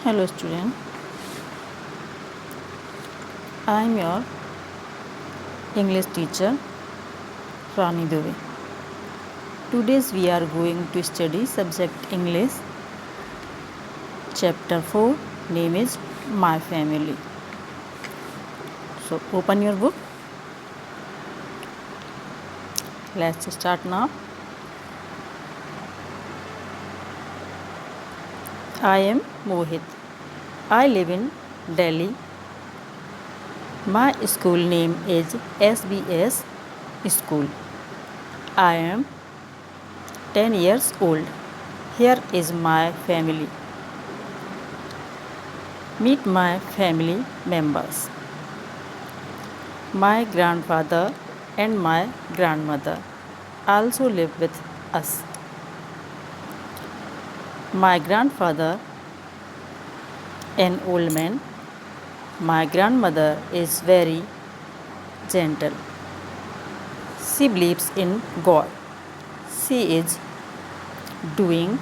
Hello student, I am your English teacher Rani Dubey. Today we are going to study subject English. Chapter 4 name is My Family. So open your book. Let's start now. I am Mohit. I live in Delhi. My school name is SBS School. I am 10 years old. Here is my family. Meet my family members. My grandfather and my grandmother also live with us. My grandfather, an old man. My grandmother is very gentle. She believes in God. She is doing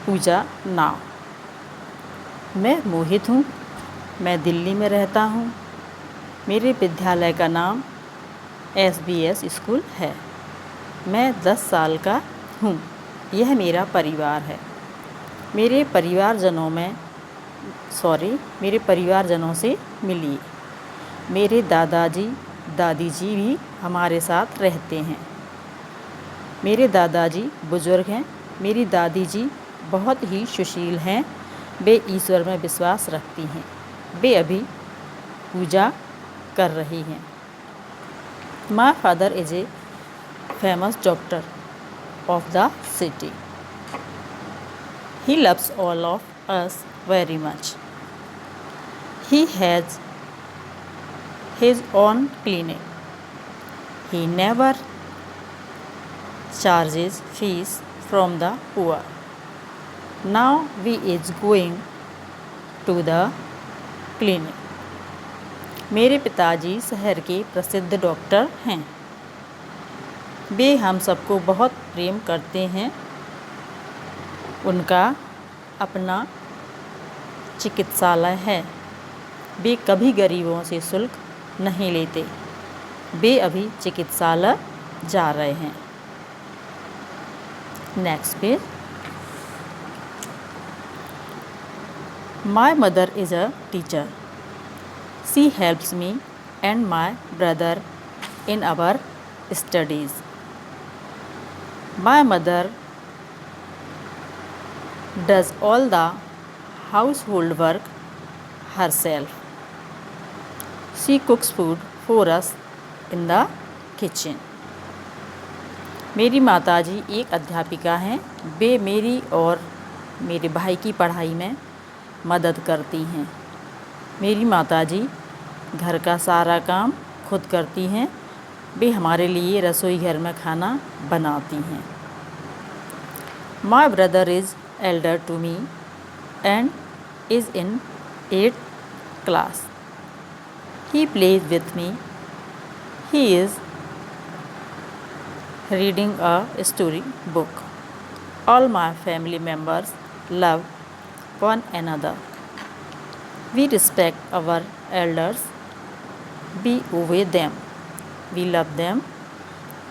Puja now. मैं मोहित हूँ. मैं दिल्ली में रहता हूँ. मेरे विद्यालय का नाम SBS स्कूल है. मैं 10 साल का हूँ. यह मेरा परिवार है. मेरे परिवारजनों से मिलिए. मेरे दादाजी दादी जी भी हमारे साथ रहते हैं. मेरे दादाजी बुजुर्ग हैं. मेरी दादी जी बहुत ही सुशील हैं. वे ईश्वर में विश्वास रखती हैं. वे अभी पूजा कर रही हैं. My father is a famous doctor of the city. He loves all of us very much. He has his own clinic. He never charges fees from the poor. Now we is going to the clinic. मेरे पिताजी शहर के प्रसिद्ध doctor हैं. वे हम सबको बहुत प्रेम करते हैं. उनका अपना चिकित्सालय है. वे कभी गरीबों से शुल्क नहीं लेते. वे अभी चिकित्सालय जा रहे हैं. Next page. My mother is a teacher. She helps me and my brother in our studies. My mother does all the household work herself. She cooks food for us in the kitchen. मेरी माताजी एक अध्यापिका हैं. वे मेरी और मेरे भाई की पढ़ाई में मदद करती हैं. मेरी माताजी घर का सारा काम खुद करती हैं. वे हमारे लिए रसोई घर में खाना बनाती हैं. My brother is elder to me and is in 8th class. He plays with me. He is reading a story book. All my family members love one another. We respect our elders. We obey them. We love them.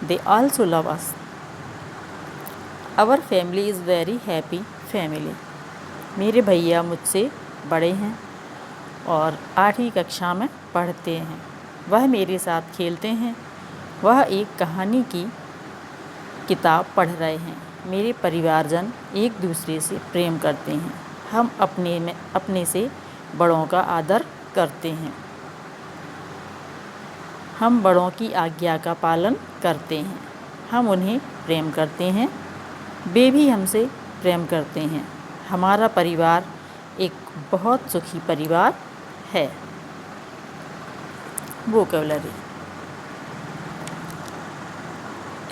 They also love us. Our family is very happy family. मेरे भैया मुझसे बड़े हैं और 8वीं कक्षा में पढ़ते हैं. वह मेरे साथ खेलते हैं. वह एक कहानी की किताब पढ़ रहे हैं. मेरे परिवारजन एक दूसरे से प्रेम करते हैं. हम अपने से बड़ों का आदर करते हैं. हम बड़ों की आज्ञा का पालन करते हैं. हम उन्हें प्रेम करते हैं. वे भी हमसे प्रेम करते हैं. हमारा परिवार एक बहुत सुखी परिवार है. Vocabulary.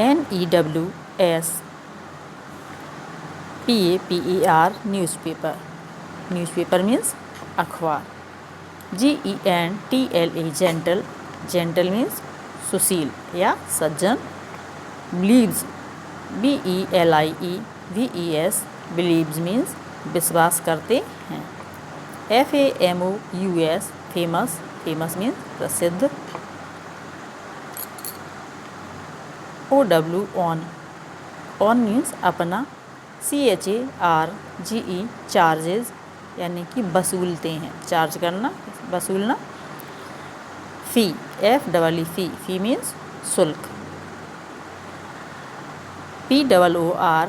NEWS PAPER newspaper. Newspaper means अखबार. GENTLE gentle. जेंटल मीन्स सुशील या सज्जन. believes BELIEVES believes means विश्वास करते हैं। FAMOUS फेमस, फेमस मीन्स प्रसिद्ध। OW ऑन मीन्स अपना। CHARGE चार्जेस यानी कि वसूलते हैं, चार्ज करना, वसूलना। फ़ी फी मीन्स शुल्क। POOR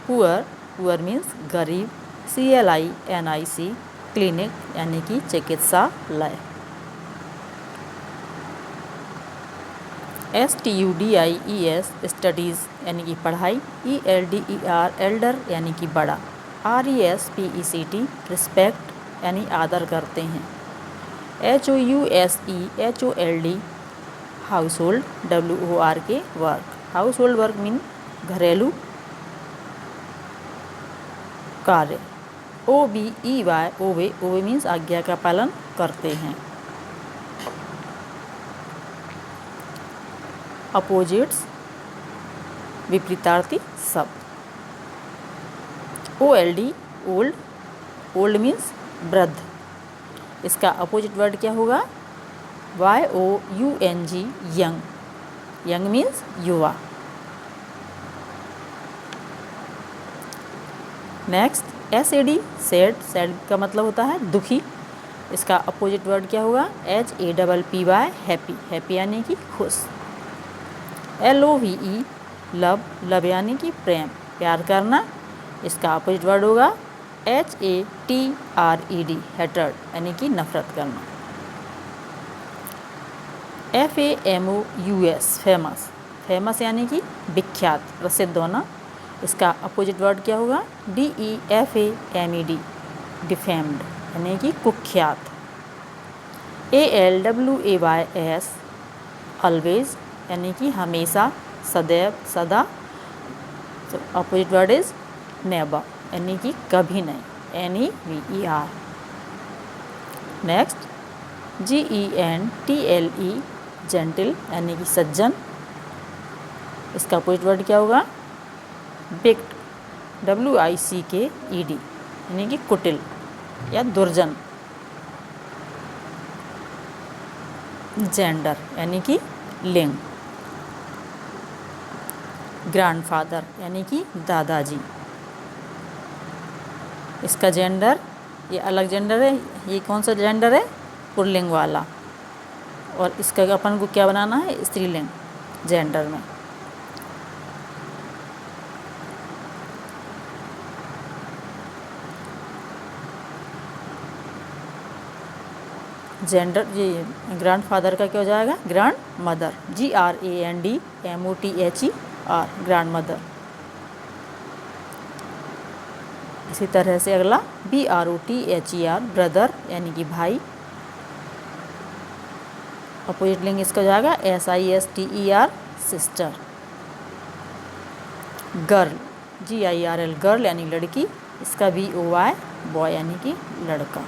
पुअर मीन्स गरीब। CLINIC क्लिनिक यानी कि चिकित्सालय। STUDIES स्टडीज़ यानी कि पढ़ाई। ELDER एल्डर यानी कि बड़ा। RESPECT रिस्पेक्ट यानी आदर करते हैं। HOUSE house hold. WORK work. House hold work mean घरेलू कार्य। OBE मीन्स आज्ञा का पालन करते हैं। अपोजिट्स विपरीतार्थी शब्द। ओल्ड मीन्स वृद्ध, इसका अपोजिट वर्ड क्या होगा? YOUNG यंग मीन्स युवा। नेक्स्ट सैड का मतलब होता है दुखी, इसका अपोजिट वर्ड क्या होगा? HAPPY हैप्पी यानी कि खुश। LOVE लव यानी कि प्रेम, प्यार करना, इसका अपोजिट वर्ड होगा HATRED हेटर्ड यानी कि नफरत करना। FAMOUS फेमस यानी कि विख्यात, प्रसिद्ध होना, इसका अपोजिट वर्ड क्या होगा? DEFAMED डिफेम्ड यानी कि कुख्यात। ALWAYS ऑलवेज यानी कि हमेशा, सदैव, सदा, अपोजिट वर्ड इज नेवर यानी कि कभी नहीं। NEVER। नेक्स्ट GENTLE जेंटिल यानी कि सज्जन, इसका अपोजिट वर्ड क्या होगा? विक्ट WICKED यानी कि कुटिल या दुर्जन। जेंडर यानी कि लिंग। ग्रैंडफादर यानी कि दादाजी, इसका जेंडर, ये अलग जेंडर है, ये कौन सा जेंडर है? पुल्लिंग वाला, और इसका अपन को क्या बनाना है? स्त्रीलिंग जेंडर में। जेंडर, ये ग्रैंडफादर का क्या हो जाएगा? Grand mother. GRANDMOTHER grand mother. इसी तरह से अगला BROTHER ब्रदर यानी कि भाई, अपोजिट लिंग इसका हो जाएगा SISTER sister. Girl GIRL girl यानी लड़की, इसका BOY बॉय यानी कि लड़का।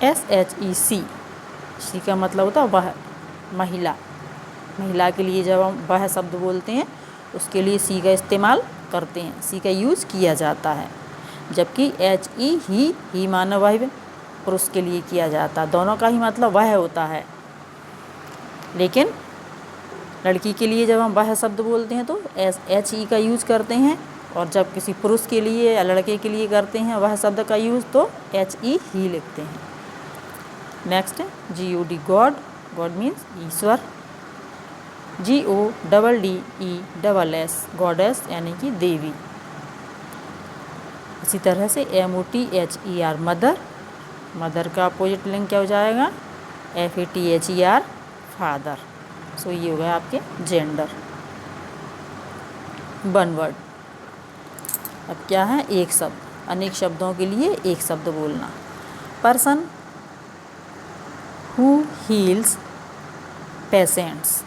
SHEC सी का मतलब होता है वह, महिला। महिला के लिए जब हम वह शब्द बोलते हैं उसके लिए सी का इस्तेमाल करते हैं, सी का यूज़ किया जाता है। जबकि HE ही मानव वाहिव पुरुष के लिए किया जाता है, दोनों का ही मतलब वह होता है। लेकिन लड़की के लिए जब हम वह शब्द बोलते हैं तो HE का यूज़ करते हैं, और जब किसी पुरुष के लिए या लड़के के लिए करते हैं वह शब्द का यूज़ तो HE ही लिखते हैं। नेक्स्ट GOD गॉड मीन्स ईश्वर। GODDESS गॉडेस यानी कि देवी। इसी तरह से MOTHER मदर का अपोजिट लिंग क्या हो जाएगा? FATHER father. सो ये हो गया आपके जेंडर। One word. अब क्या है? एक शब्द, अनेक शब्दों के लिए एक शब्द बोलना। Person who heels patients.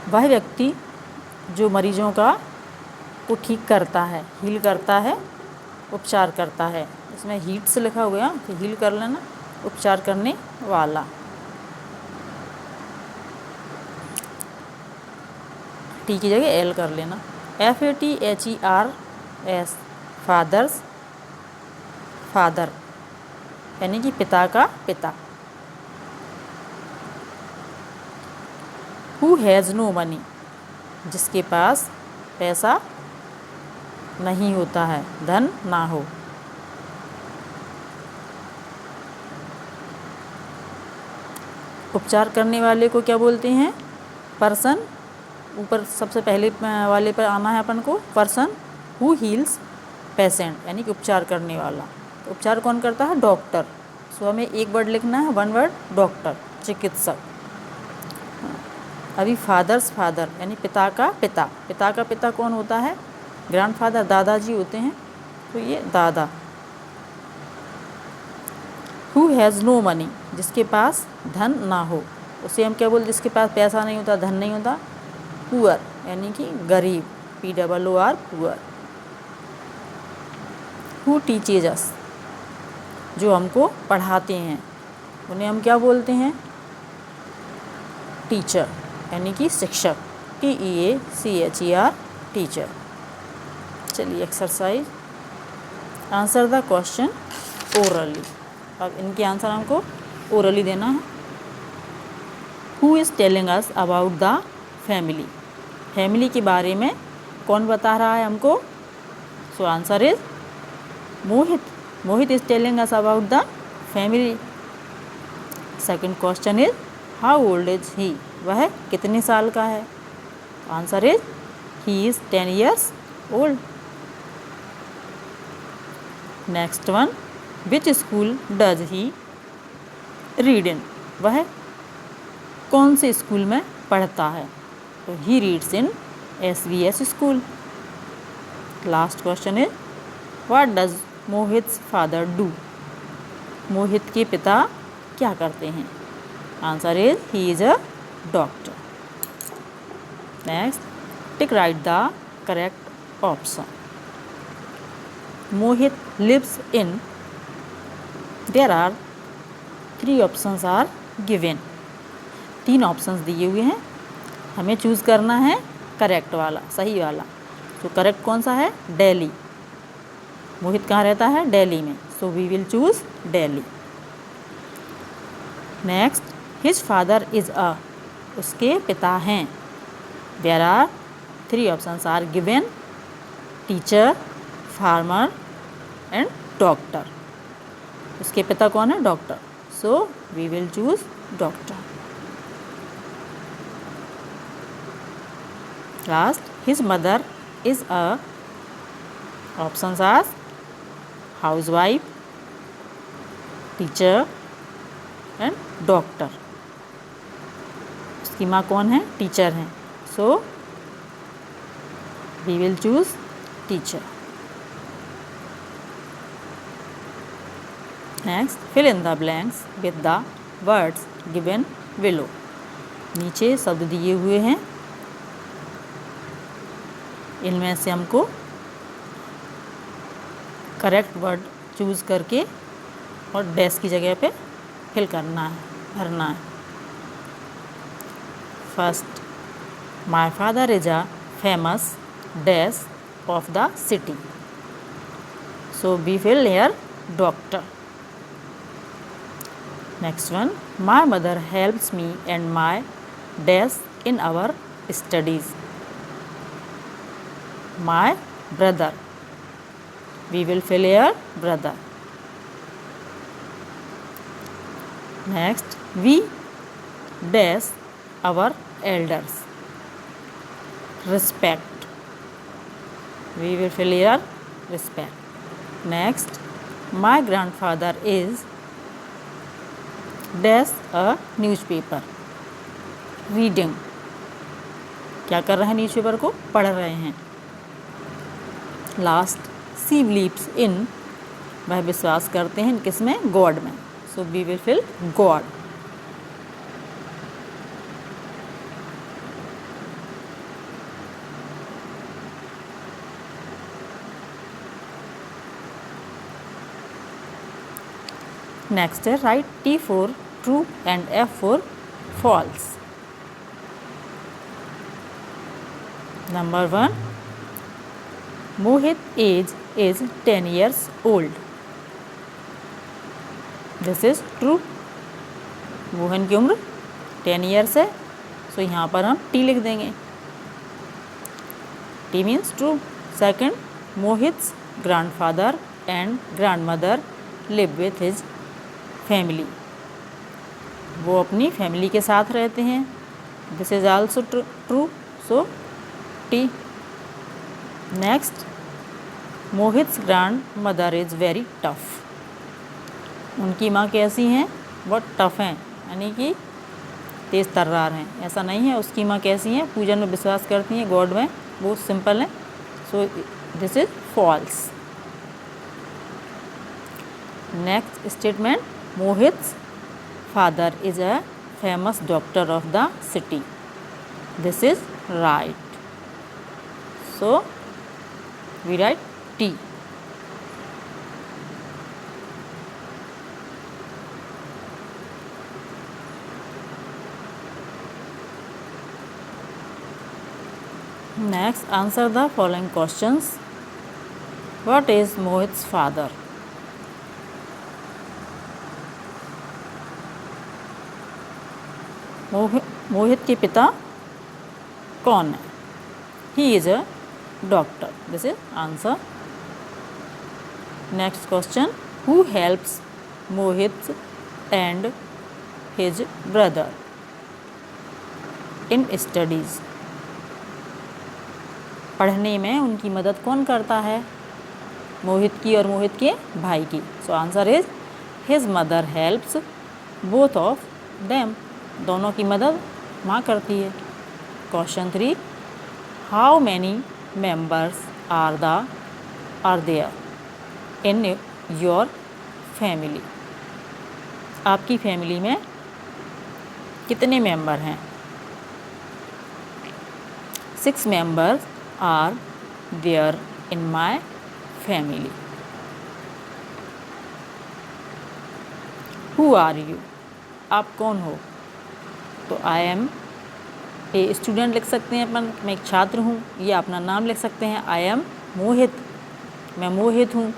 वह व्यक्ति जो मरीजों को ठीक करता है, हील करता है, उपचार करता है। इसमें हीट से लिखा हुआ है तो हील कर लेना, उपचार करने वाला। टी की जगह एल कर लेना। FATHERS, फादर्स, फादर यानी कि पिता का पिता। हु हैज़ नो मनी, जिसके पास पैसा नहीं होता है, धन ना हो। उपचार करने वाले को क्या बोलते हैं? पर्सन। ऊपर सबसे पहले वाले पर आना है अपन को, पर्सन हु हील्स पेशेंट यानी कि उपचार करने वाला। तो उपचार कौन करता है? डॉक्टर। सो हमें एक वर्ड लिखना है, वन वर्ड, डॉक्टर, चिकित्सक। अभी फादर्स, फादर यानी पिता का पिता। पिता का पिता कौन होता है? ग्रैंडफादर, दादाजी होते हैं, तो ये दादा। हु हैज़ नो मनी, जिसके पास धन ना हो, उसे हम क्या बोलते? जिसके पास पैसा नहीं होता, धन नहीं होता, पुअर यानी कि गरीब, POOR, पुअर। हु टीचेज अस, जो हमको पढ़ाते हैं, उन्हें हम क्या बोलते हैं? टीचर यानी कि शिक्षक, TEACHER, टीचर। चलिए exercise, answer the question orally. अब इनके आंसर हमको ओरली देना है। Who is telling us about the family, family के बारे में कौन बता रहा है हमको? सो answer is Mohit. Mohit is telling us about the family. Second question is how old is he, वह कितने साल का है? Answer is he is 10 years old. Next one, which school does he read in, वह कौन से school में पढ़ता है? तो he reads in SVS school. Last question is what does Mohit's father do, Mohit के पिता क्या करते हैं? Answer is he is a doctor. Next, tick right the correct option. Mohit lives in, there are 3 options are given, 3 options दिए हुए हैं, हमें choose करना है करेक्ट वाला, सही वाला। तो करेक्ट कौन सा है? दिल्ली। मोहित कहाँ रहता है? दिल्ली में, so we will choose Delhi. Next, his father is a, उसके पिता हैं, there are 3 options are given, teacher, farmer and doctor. उसके पिता कौन है? Doctor, so we will choose doctor. Last, his mother is a, options are housewife, teacher and doctor. उसकी माँ कौन है? टीचर हैं, so we will choose teacher. Next, fill in the blanks with the words given below. नीचे शब्द दिए हुए हैं, इनमें से हमको करेक्ट वर्ड चूज़ करके और डैश की जगह पे फिल करना है, भरना है। First, my father is a famous dash of the city, so we fill here doctor. Next one, my mother helps me and my dash in our studies, my brother, we will fill here brother. Next, we dash our elders, respect, we will fill here respect. Next, my grandfather is dash a newspaper, reading, क्या कर रहे हैं? Newspaper को पढ़ रहे हैं। Last, C believes in, वह विश्वास करते हैं किसमें? गॉड में, so we will fill God. Next है write T for true and F for false. Number 1, Mohit age is 10 years old. This is true. Mohan की उम्र 10 ईयर्स है, सो यहाँ पर हम टी लिख देंगे। T means true. Second, Mohit's grandfather and grandmother live with his family. वो अपनी फैमिली के साथ रहते हैं। This is also true, so T. Next, Mohit's grand mother is very tough. उनकी माँ कैसी हैं? बहुत टफ हैं, यानी कि तेज़ तर्रार हैं। ऐसा नहीं है। उसकी माँ कैसी हैं? पूजन में विश्वास करती हैं, गॉड में, वो सिंपल हैं। So this is false. Next statement, Mohit's father is a famous doctor of the city. This is right, so we write T. Next, answer the following questions. What is Mohit's father? Mohit के पिता कौन है? He is a doctor. This is answer. Next question. Who helps Mohit and his brother in studies? पढ़ने में उनकी मदद कौन करता है? मोहित की और मोहित के भाई की। So answer is his mother helps both of them. दोनों की मदद माँ करती है। Question 3, how many members are there in your family? आपकी फैमिली में कितने मेंबर हैं? 6 members are there in my family. Who are you? आप कौन हो? तो आई एम ए स्टूडेंट लिख सकते हैं अपन, मैं एक छात्र हूँ, या अपना नाम लिख सकते हैं, आई एम मोहित, मैं मोहित हूँ,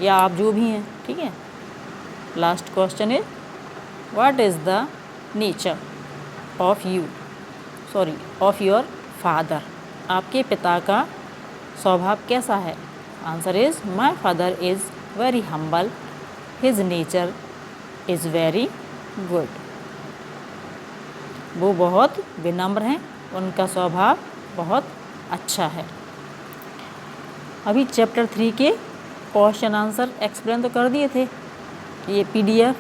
या आप जो भी हैं, ठीक है। Last question is what is the nature of your father? आपके पिता का स्वभाव कैसा है? Answer is my father is very humble, his nature is very good. वो बहुत विनम्र हैं, उनका स्वभाव बहुत अच्छा है। अभी चैप्टर 3 के क्वेश्चन आंसर एक्सप्लेन तो कर दिए थे, ये PDF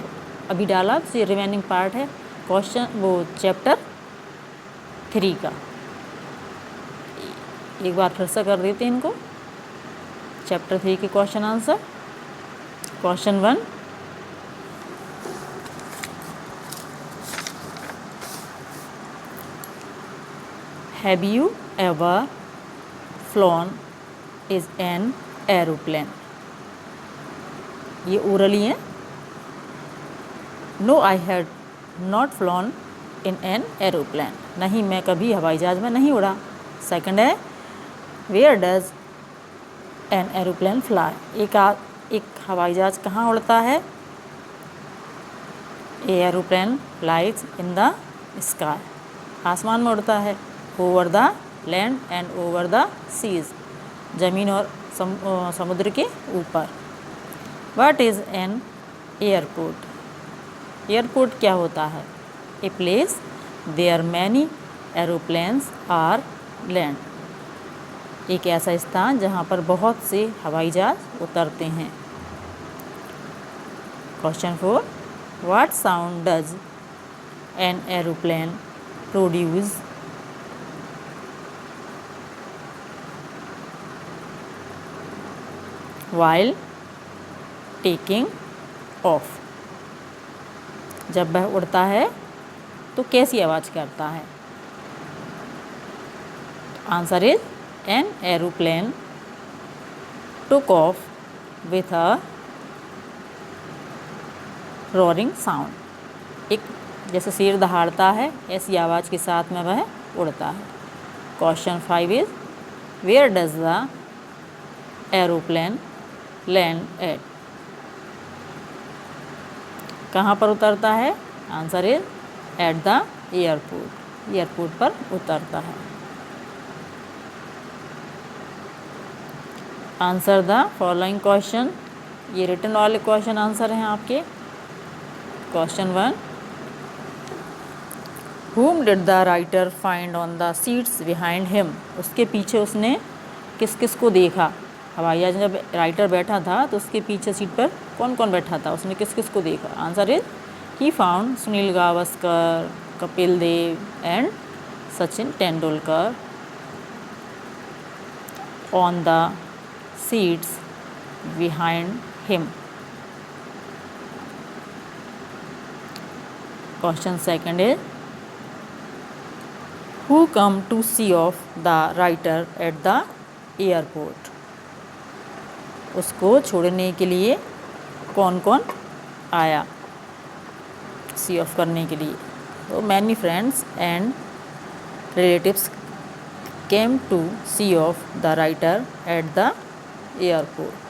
अभी डाला, तो ये रिमेनिंग पार्ट है क्वेश्चन, वो चैप्टर 3 का। एक बार फिर से कर देते हैं इनको। चैप्टर 3 के question answer. Question 1, have you ever flown in an aeroplane? ये ओरली है। No I had not flown in an aeroplane. नहीं, मैं कभी हवाई जहाज़ में नहीं उड़ा। सेकंड है, where does an aeroplane fly? एक हवाई जहाज़ कहाँ उड़ता है? A aeroplane flies in the sky, आसमान में उड़ता है। Over the land and over the seas, ज़मीन और समुद्र के ऊपर। What is an airport? Airport क्या होता है? A place there many aeroplanes are land, एक ऐसा स्थान जहाँ पर बहुत से हवाई जहाज़ उतरते हैं। Question 4, what sound does an aeroplane produce? While taking of, जब वह उड़ता है तो कैसी आवाज़ करता है? Answer is an aeroplane took off with a roaring sound, एक जैसे शेर दहाड़ता है ऐसी आवाज़ के साथ में वह उड़ता है। Question 5 is where does the aeroplane land at? कहाँ पर उतरता है? Answer is at the airport, airport पर उतरता है। आंसर द फॉलोइंग क्वेश्चन, ये रिटन वाले क्वेश्चन आंसर हैं आपके। Question 1, whom did the writer find on the seats behind him? उसके पीछे उसने किस किस को देखा? हवाई जहाज जब राइटर बैठा था तो उसके पीछे सीट पर कौन कौन बैठा था, उसने किस किस को देखा? Answer is he found Sunil Gavaskar, Kapil Dev and Sachin Tendulkar on the seats behind him. Question 2 is who come to see of the writer at the airport? उसको छोड़ने के लिए कौन कौन आया सी ऑफ करने के लिए? तो many friends and relatives came to see off the writer at the airport.